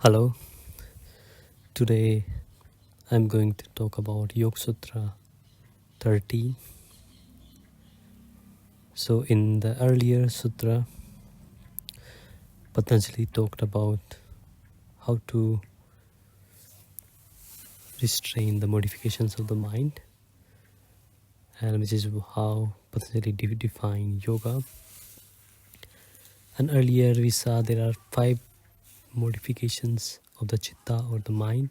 Hello, today I'm going to talk about Yoga Sutra 13. So, in the earlier sutra, Patanjali talked about how to restrain the modifications of the mind, and which is how Patanjali defined yoga. And earlier we saw there are 5 modifications of the chitta or the mind,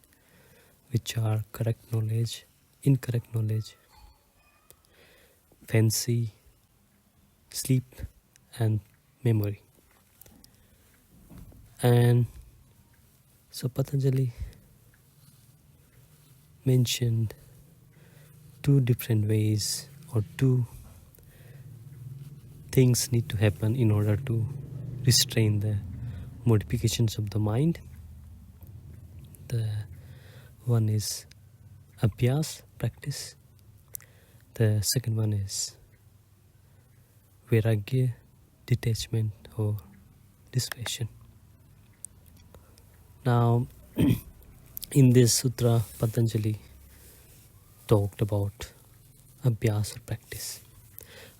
which are correct knowledge, incorrect knowledge, fancy, sleep, and memory. And so Patanjali mentioned 2 different ways, or 2 things need to happen in order to restrain the modifications of the mind. The one is abhyas, practice. The second one is vairagya, detachment or dispassion. Now, in this sutra, Patanjali talked about abhyas or practice,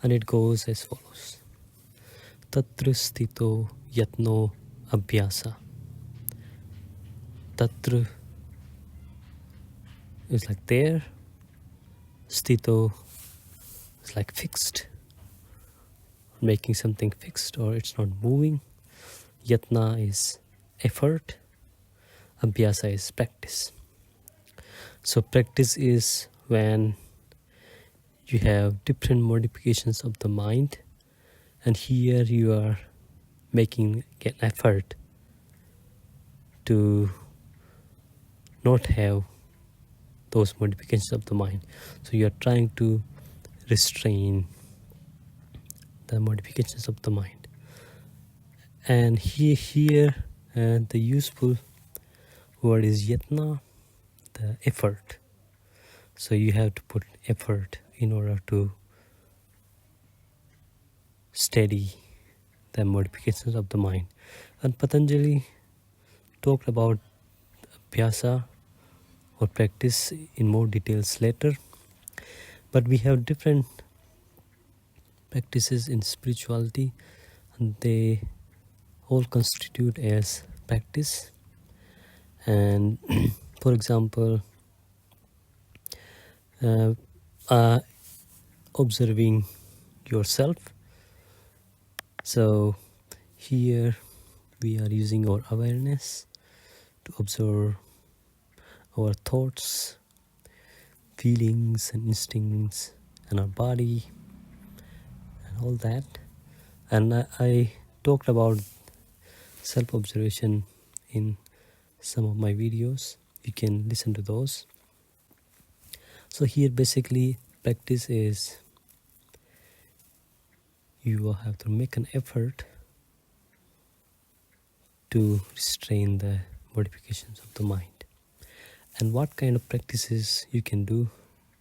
and it goes as follows: Tatra sthito yatno abhyasa. Tatra is like there, sthito is like fixed, making something fixed or it's not moving. Yatna is effort, abhyasa is practice. So practice is when you have different modifications of the mind, and here you are making an effort to not have those modifications of the mind. So you are trying to restrain the modifications of the mind. And here the useful word is yatna, the effort. So you have to put effort in order to steady the modifications of the mind. And Patanjali talked about abhyasa or practice in more details later. But we have different practices in spirituality, and they all constitute as practice. And for example, observing yourself. So here we are using our awareness to observe our thoughts, feelings and instincts and our body and all that. And I talked about self-observation in some of my videos. You can listen to those. So here basically practice is you have to make an effort to restrain the modifications of the mind. And what kind of practices you can do,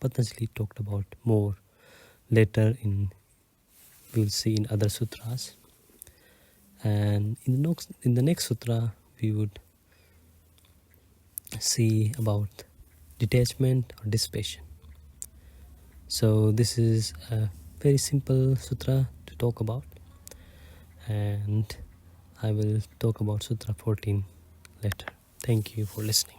Patanjali talked about more later we'll see in other sutras. And in the next sutra we would see about detachment or dispassion. So this is a very simple sutra to talk about, and I will talk about Sutra 14 later. Thank you for listening.